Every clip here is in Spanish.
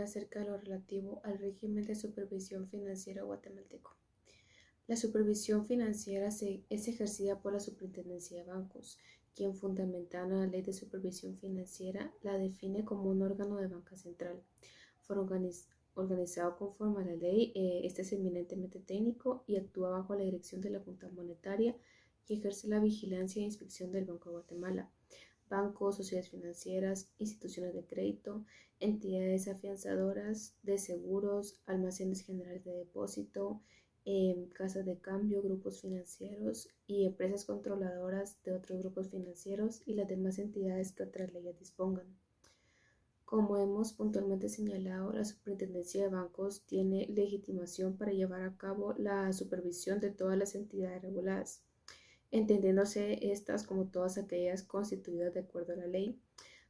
acerca de lo relativo al régimen de supervisión financiera guatemalteco. La supervisión financiera es ejercida por la Superintendencia de Bancos, quien fundamentando la Ley de Supervisión Financiera la define como un órgano de banca central. Organizado conforme a la ley, este es eminentemente técnico y actúa bajo la dirección de la Junta Monetaria y ejerce la vigilancia e inspección del Banco de Guatemala, bancos, sociedades financieras, instituciones de crédito, entidades afianzadoras de seguros, almacenes generales de depósito, casas de cambio, grupos financieros y empresas controladoras de otros grupos financieros y las demás entidades que otras leyes dispongan. Como hemos puntualmente señalado, la Superintendencia de Bancos tiene legitimación para llevar a cabo la supervisión de todas las entidades reguladas, entendiéndose estas como todas aquellas constituidas de acuerdo a la ley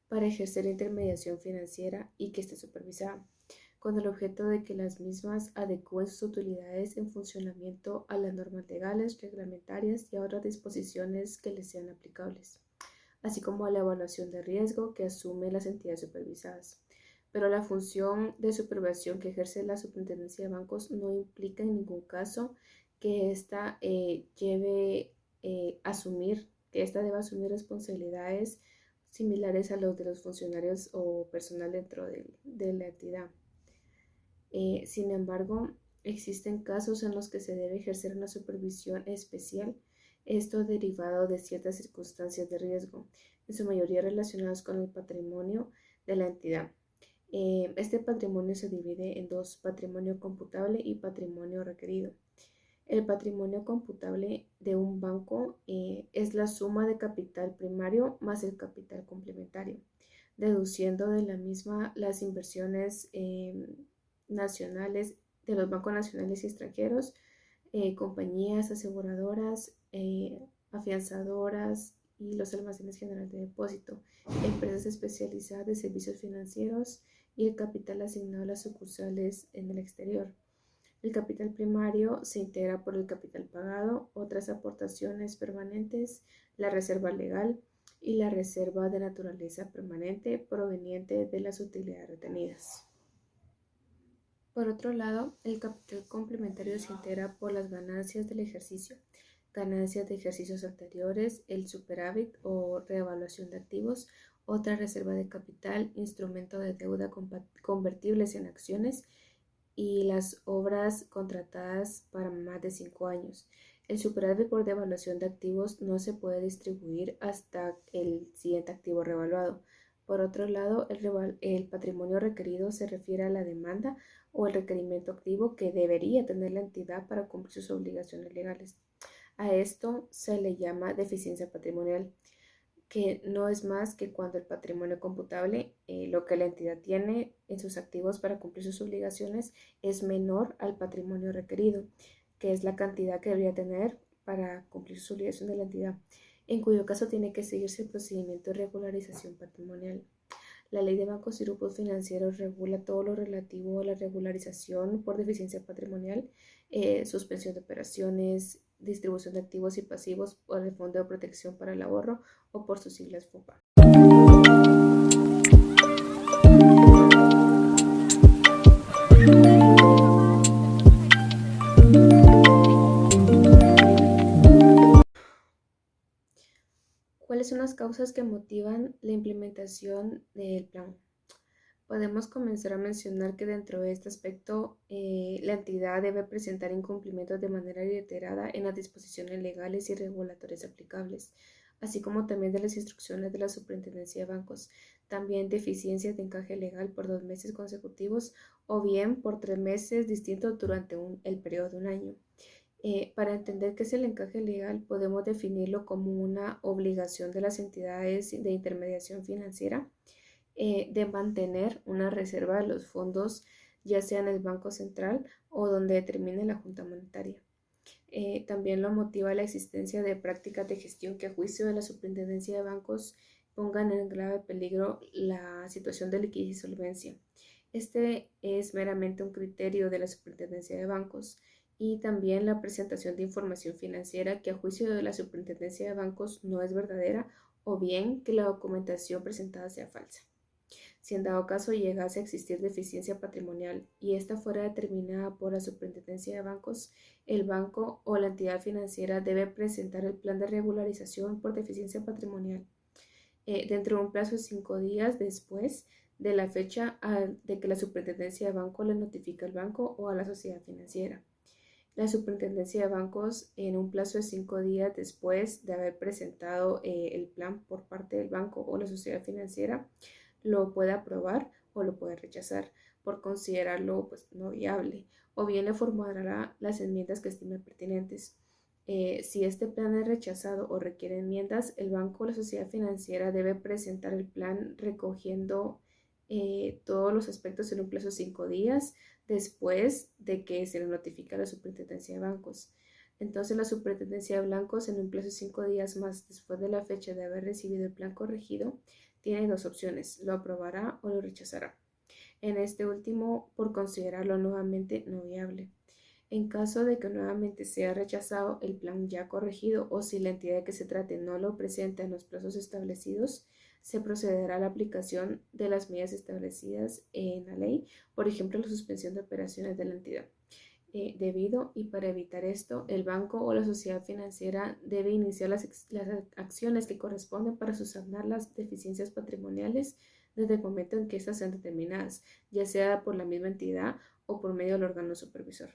para ejercer intermediación financiera y que esté supervisada, con el objeto de que las mismas adecúen sus utilidades en funcionamiento a las normas legales, reglamentarias y a otras disposiciones que les sean aplicables, así como a la evaluación de riesgo que asumen las entidades supervisadas. Pero la función de supervisión que ejerce la Superintendencia de Bancos no implica en ningún caso que ésta deba asumir responsabilidades similares a los de los funcionarios o personal dentro de la entidad. Sin embargo, existen casos en los que se debe ejercer una supervisión especial, esto derivado de ciertas circunstancias de riesgo, en su mayoría relacionadas con el patrimonio de la entidad. Este patrimonio se divide en dos: patrimonio computable y patrimonio requerido. El patrimonio computable de un banco es la suma de capital primario más el capital complementario, deduciendo de la misma las inversiones nacionales de los bancos nacionales y extranjeros, compañías aseguradoras, afianzadoras y los almacenes generales de depósito, empresas especializadas de servicios financieros y el capital asignado a las sucursales en el exterior. El capital primario se integra por el capital pagado, otras aportaciones permanentes, la reserva legal y la reserva de naturaleza permanente proveniente de las utilidades retenidas. Por otro lado, el capital complementario se integra por las ganancias del ejercicio, ganancias de ejercicios anteriores, el superávit o reevaluación de activos, otra reserva de capital, instrumento de deuda convertibles en acciones y las obras contratadas para más de 5 años. El superávit por devaluación de activos no se puede distribuir hasta el siguiente activo revaluado. Por otro lado, el patrimonio requerido se refiere a la demanda o el requerimiento activo que debería tener la entidad para cumplir sus obligaciones legales. A esto se le llama deficiencia patrimonial, que no es más que cuando el patrimonio computable, lo que la entidad tiene en sus activos para cumplir sus obligaciones, es menor al patrimonio requerido, que es la cantidad que debería tener para cumplir sus obligaciones de la entidad, en cuyo caso tiene que seguirse el procedimiento de regularización patrimonial. La Ley de Bancos y Grupos Financieros regula todo lo relativo a la regularización por deficiencia patrimonial, suspensión de operaciones, distribución de activos y pasivos por el Fondo de Protección para el Ahorro o por sus siglas FOPA. ¿Cuáles son las causas que motivan la implementación del plan? Podemos comenzar a mencionar que dentro de este aspecto, la entidad debe presentar incumplimientos de manera reiterada en las disposiciones legales y regulatorias aplicables, así como también de las instrucciones de la Superintendencia de Bancos, también deficiencias de encaje legal por 2 meses consecutivos o bien por 3 meses distintos durante el periodo de un año. Para entender qué es el encaje legal, podemos definirlo como una obligación de las entidades de intermediación financiera de mantener una reserva de los fondos, ya sea en el Banco Central o donde determine la Junta Monetaria. También lo motiva la existencia de prácticas de gestión que a juicio de la Superintendencia de Bancos pongan en grave peligro la situación de liquidez y solvencia. Este es meramente un criterio de la Superintendencia de Bancos y también la presentación de información financiera que a juicio de la Superintendencia de Bancos no es verdadera o bien que la documentación presentada sea falsa. Si en dado caso llegase a existir deficiencia patrimonial y esta fuera determinada por la Superintendencia de Bancos, el banco o la entidad financiera debe presentar el plan de regularización por deficiencia patrimonial dentro de un plazo de 5 días después de la fecha de que la Superintendencia de Bancos le notifica al banco o a la sociedad financiera. La Superintendencia de Bancos, en un plazo de 5 días después de haber presentado el plan por parte del banco o la sociedad financiera, lo puede aprobar o lo puede rechazar por considerarlo no viable, o bien le formulará las enmiendas que estime pertinentes. Si este plan es rechazado o requiere enmiendas, el banco o la sociedad financiera debe presentar el plan recogiendo todos los aspectos en un plazo de 5 días después de que se le notifique a la Superintendencia de Bancos. Entonces, la Superintendencia de Bancos, en un plazo de 5 días más después de la fecha de haber recibido el plan corregido, tiene dos opciones: lo aprobará o lo rechazará. En este último, por considerarlo nuevamente no viable. En caso de que nuevamente sea rechazado el plan ya corregido o si la entidad de que se trate no lo presenta en los plazos establecidos, se procederá a la aplicación de las medidas establecidas en la ley, por ejemplo, la suspensión de operaciones de la entidad. Debido y para evitar esto, el banco o la sociedad financiera debe iniciar las acciones que corresponden para subsanar las deficiencias patrimoniales desde el momento en que estas sean determinadas, ya sea por la misma entidad o por medio del órgano supervisor.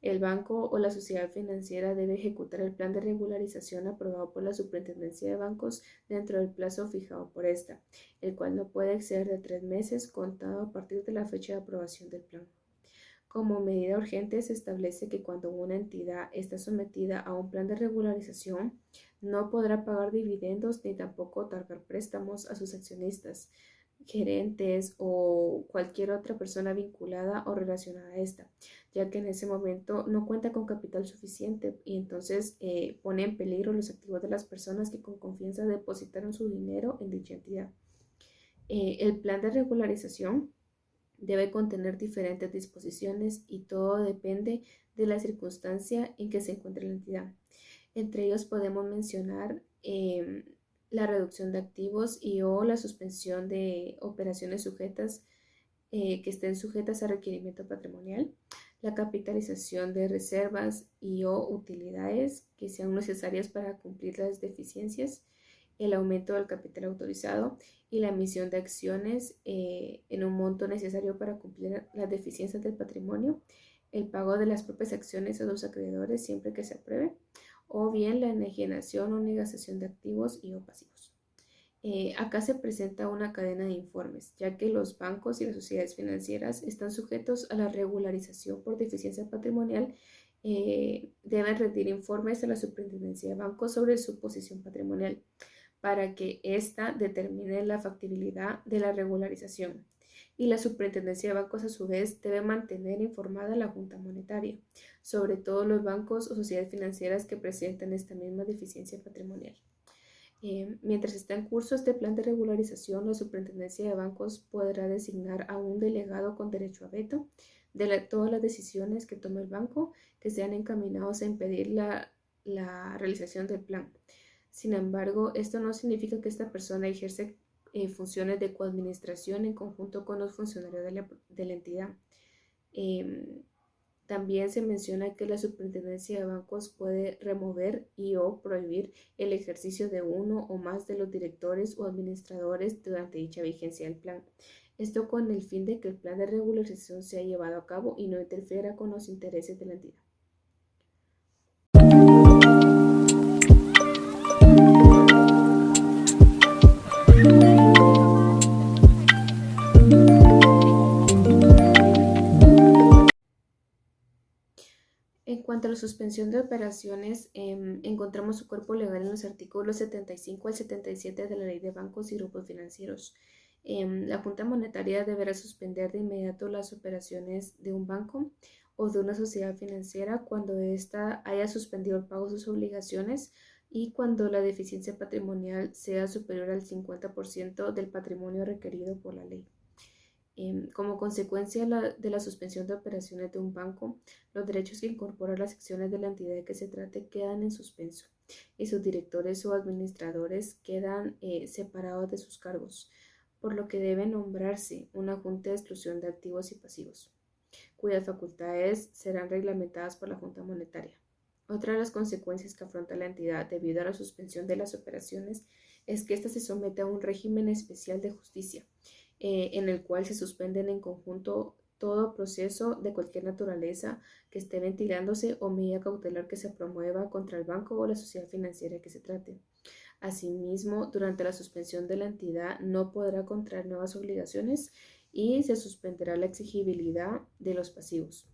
El banco o la sociedad financiera debe ejecutar el plan de regularización aprobado por la Superintendencia de Bancos dentro del plazo fijado por esta, el cual no puede exceder de 3 meses contado a partir de la fecha de aprobación del plan. Como medida urgente, se establece que cuando una entidad está sometida a un plan de regularización, no podrá pagar dividendos ni tampoco otorgar préstamos a sus accionistas, gerentes o cualquier otra persona vinculada o relacionada a esta, ya que en ese momento no cuenta con capital suficiente y entonces pone en peligro los activos de las personas que con confianza depositaron su dinero en dicha entidad. El plan de regularización debe contener diferentes disposiciones y todo depende de la circunstancia en que se encuentre la entidad. Entre ellos podemos mencionar la reducción de activos y o la suspensión de operaciones sujetas que estén sujetas a requerimiento patrimonial, la capitalización de reservas y o utilidades que sean necesarias para cumplir las deficiencias, el aumento del capital autorizado y la emisión de acciones en un monto necesario para cumplir las deficiencias del patrimonio, el pago de las propias acciones a los acreedores siempre que se apruebe, o bien la enajenación o negación de activos y o pasivos. Acá se presenta una cadena de informes, ya que los bancos y las sociedades financieras están sujetos a la regularización por deficiencia patrimonial. Deben rendir informes a la Superintendencia de Bancos sobre su posición patrimonial para que ésta determine la factibilidad de la regularización. Y la Superintendencia de Bancos, a su vez, debe mantener informada a la Junta Monetaria sobre todos los bancos o sociedades financieras que presenten esta misma deficiencia patrimonial. Mientras está en curso este plan de regularización, la Superintendencia de Bancos podrá designar a un delegado con derecho a veto de todas las decisiones que tome el banco que sean encaminados a impedir la realización del plan. Sin embargo, esto no significa que esta persona ejerce funciones de coadministración en conjunto con los funcionarios de la entidad. También se menciona que la Superintendencia de Bancos puede remover y o prohibir el ejercicio de uno o más de los directores o administradores durante dicha vigencia del plan. Esto con el fin de que el plan de regularización sea llevado a cabo y no interfiera con los intereses de la entidad. En cuanto a la suspensión de operaciones, encontramos su cuerpo legal en los artículos 75 al 77 de la Ley de Bancos y Grupos Financieros. La Junta Monetaria deberá suspender de inmediato las operaciones de un banco o de una sociedad financiera cuando ésta haya suspendido el pago de sus obligaciones y cuando la deficiencia patrimonial sea superior al 50% del patrimonio requerido por la ley. Como consecuencia de la suspensión de operaciones de un banco, los derechos que incorporan las acciones de la entidad de que se trate quedan en suspenso y sus directores o administradores quedan separados de sus cargos. por lo que debe nombrarse una junta de exclusión de activos y pasivos, cuyas facultades serán reglamentadas por la Junta Monetaria. Otra de las consecuencias que afronta la entidad debido a la suspensión de las operaciones es que ésta se somete a un régimen especial de justicia, en el cual se suspenden en conjunto todo proceso de cualquier naturaleza que esté ventilándose o medida cautelar que se promueva contra el banco o la sociedad financiera que se trate. Asimismo, durante la suspensión de la entidad no podrá contraer nuevas obligaciones y se suspenderá la exigibilidad de los pasivos,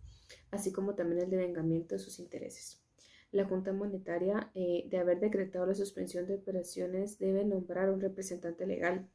así como también el devengamiento de sus intereses. La Junta Monetaria, de haber decretado la suspensión de operaciones, debe nombrar un representante legal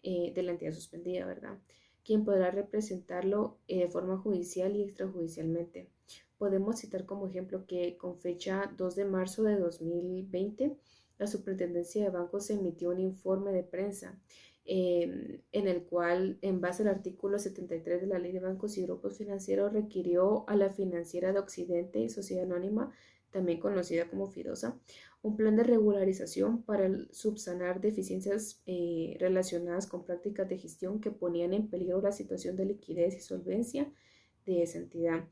de la entidad suspendida, ¿verdad? Quien podrá representarlo de forma judicial y extrajudicialmente. Podemos citar como ejemplo que con fecha 2 de marzo de 2020, la Superintendencia de Bancos emitió un informe de prensa en el cual, en base al artículo 73 de la Ley de Bancos y Grupos Financieros, requirió a la Financiera de Occidente y Sociedad Anónima, también conocida como FIDOSA, un plan de regularización para subsanar deficiencias relacionadas con prácticas de gestión que ponían en peligro la situación de liquidez y solvencia de esa entidad.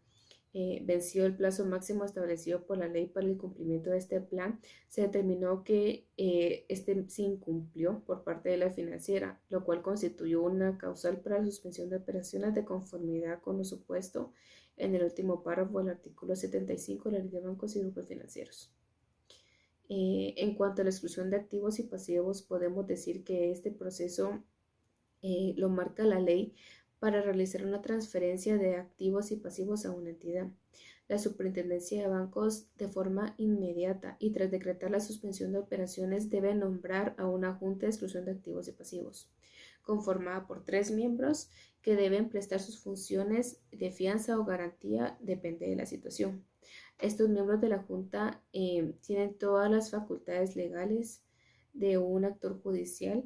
Vencido el plazo máximo establecido por la ley para el cumplimiento de este plan, se determinó que este se incumplió por parte de la financiera, lo cual constituyó una causal para la suspensión de operaciones de conformidad con lo supuesto en el último párrafo del artículo 75 de la Ley de Bancos y Grupos Financieros. En cuanto a la exclusión de activos y pasivos, podemos decir que este proceso lo marca la ley para realizar una transferencia de activos y pasivos a una entidad. La Superintendencia de Bancos, de forma inmediata y tras decretar la suspensión de operaciones, debe nombrar a una junta de exclusión de activos y pasivos, conformada por 3 miembros que deben prestar sus funciones de fianza o garantía, depende de la situación. Estos miembros de la Junta tienen todas las facultades legales de un actor judicial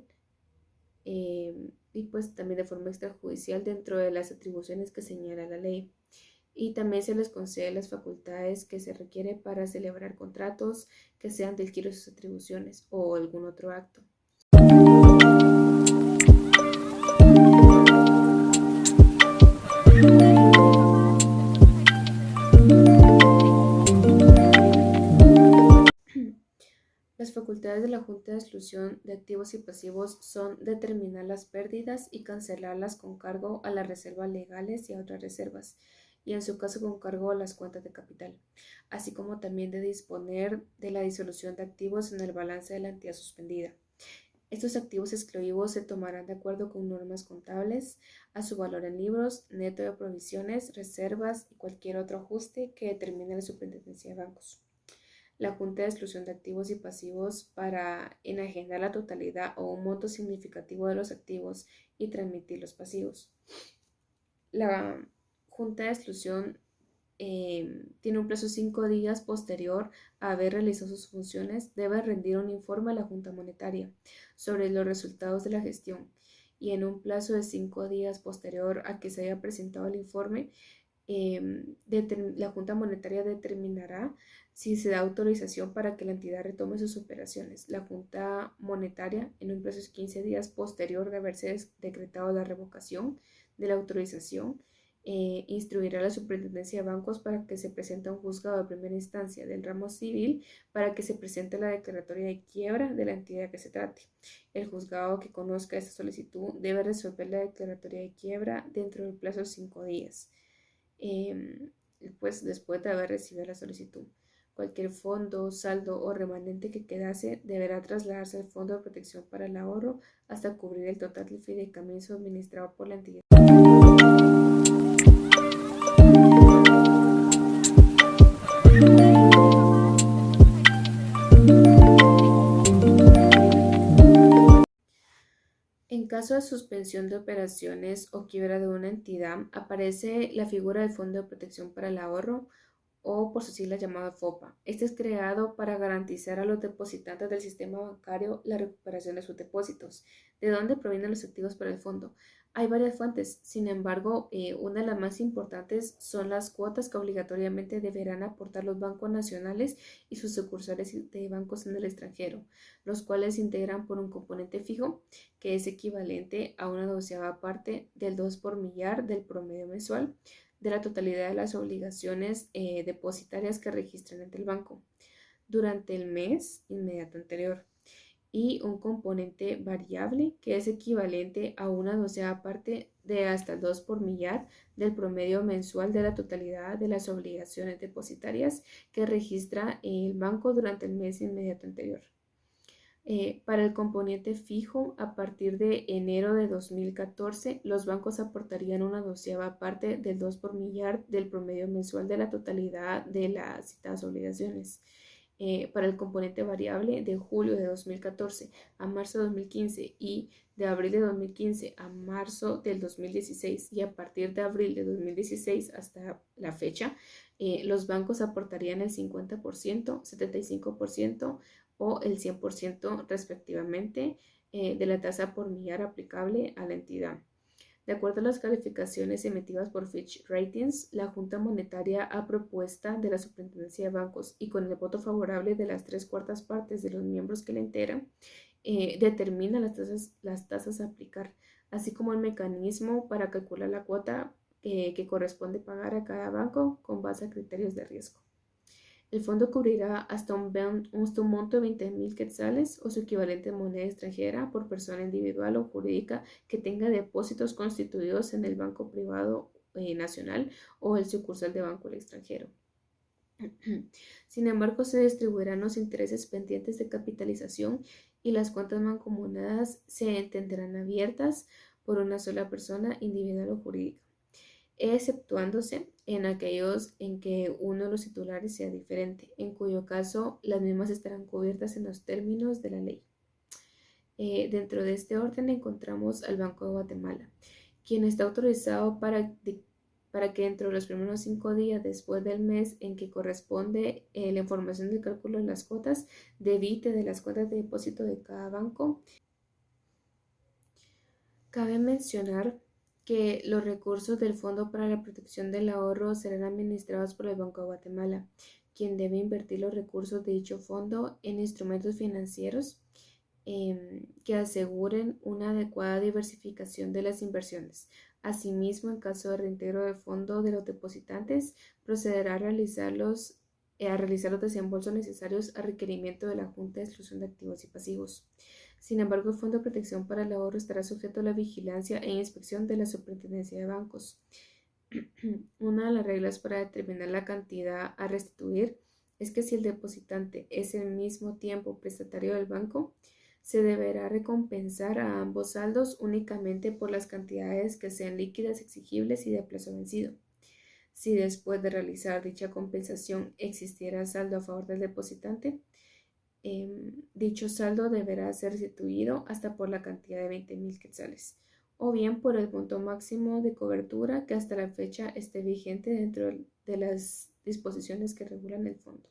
y pues también de forma extrajudicial dentro de las atribuciones que señala la ley. Y también se les concede las facultades que se requiere para celebrar contratos que sean del giro de sus atribuciones o algún otro acto. Las facultades de la Junta de Exclusión de Activos y Pasivos son determinar las pérdidas y cancelarlas con cargo a las reservas legales y a otras reservas, y en su caso con cargo a las cuentas de capital, así como también de disponer de la disolución de activos en el balance de la entidad suspendida. Estos activos exclusivos se tomarán de acuerdo con normas contables, a su valor en libros, neto de provisiones, reservas y cualquier otro ajuste que determine la Superintendencia de Bancos. La Junta de Exclusión de Activos y Pasivos para enajenar la totalidad o un monto significativo de los activos y transmitir los pasivos. La Junta de Exclusión tiene un plazo de 5 días posterior a haber realizado sus funciones, debe rendir un informe a la Junta Monetaria sobre los resultados de la gestión y en un plazo de 5 días posterior a que se haya presentado el informe, la Junta Monetaria determinará si se da autorización para que la entidad retome sus operaciones. La Junta Monetaria, en un plazo de 15 días posterior de haberse decretado la revocación de la autorización, instruirá a la Superintendencia de Bancos para que se presente a un juzgado de primera instancia del ramo civil para que se presente la declaratoria de quiebra de la entidad que se trate. El juzgado que conozca esta solicitud debe resolver la declaratoria de quiebra dentro del plazo de 5 días. Pues después de haber recibido la solicitud. Cualquier fondo, saldo o remanente que quedase deberá trasladarse al Fondo de Protección para el Ahorro hasta cubrir el total del fideicomiso administrado por la entidad. En caso de suspensión de operaciones o quiebra de una entidad, aparece la figura del Fondo de Protección para el Ahorro o por sus siglas llamado FOPA. Este es creado para garantizar a los depositantes del sistema bancario la recuperación de sus depósitos. ¿De dónde provienen los activos para el fondo? Hay varias fuentes, sin embargo, una de las más importantes son las cuotas que obligatoriamente deberán aportar los bancos nacionales y sus sucursales de bancos en el extranjero, los cuales se integran por un componente fijo que es equivalente a una doceava parte del 2 por millar del promedio mensual de la totalidad de las obligaciones depositarias que registran ante el banco durante el mes inmediato anterior y un componente variable que es equivalente a una doceava parte de hasta el 2 por millar del promedio mensual de la totalidad de las obligaciones depositarias que registra el banco durante el mes inmediato anterior. Para el componente fijo, a partir de enero de 2014, los bancos aportarían una doceava parte del 2 por millar del promedio mensual de la totalidad de las citadas obligaciones. Para el componente variable, de julio de 2014 a marzo de 2015 y de abril de 2015 a marzo del 2016 y a partir de abril de 2016 hasta la fecha, los bancos aportarían el 50%, 75% o el 100% respectivamente de la tasa por millar aplicable a la entidad. De acuerdo a las calificaciones emitidas por Fitch Ratings, la Junta Monetaria a propuesta de la Superintendencia de Bancos y con el voto favorable de las 3/4 partes de los miembros que la integran, determina las tasas a aplicar, así como el mecanismo para calcular la cuota que corresponde pagar a cada banco con base a criterios de riesgo. El fondo cubrirá hasta un monto de 20.000 quetzales o su equivalente en moneda extranjera por persona individual o jurídica que tenga depósitos constituidos en el banco privado nacional o el sucursal de banco del extranjero. Sin embargo, se distribuirán los intereses pendientes de capitalización y las cuentas mancomunadas se entenderán abiertas por una sola persona individual o jurídica, exceptuándose en aquellos en que uno de los titulares sea diferente, en cuyo caso las mismas estarán cubiertas en los términos de la ley. Dentro de este orden encontramos al Banco de Guatemala, quien está autorizado para que dentro de los primeros 5 días después del mes en que corresponde la información del cálculo de las cuotas, debite de las cuentas de depósito de cada banco. Cabe mencionar que los recursos del Fondo para la Protección del Ahorro serán administrados por el Banco de Guatemala, quien debe invertir los recursos de dicho fondo en instrumentos financieros que aseguren una adecuada diversificación de las inversiones. Asimismo, en caso de reintegro del fondo de los depositantes, procederá a realizar los desembolsos necesarios a requerimiento de la Junta de Exclusión de Activos y Pasivos. Sin embargo, el Fondo de Protección para el Ahorro estará sujeto a la vigilancia e inspección de la Superintendencia de Bancos. Una de las reglas para determinar la cantidad a restituir es que si el depositante es al mismo tiempo prestatario del banco, se deberá recompensar a ambos saldos únicamente por las cantidades que sean líquidas, exigibles y de plazo vencido. Si después de realizar dicha compensación existiera saldo a favor del depositante, dicho saldo deberá ser restituido hasta por la cantidad de 20.000 quetzales o bien por el monto máximo de cobertura que hasta la fecha esté vigente dentro de las disposiciones que regulan el fondo.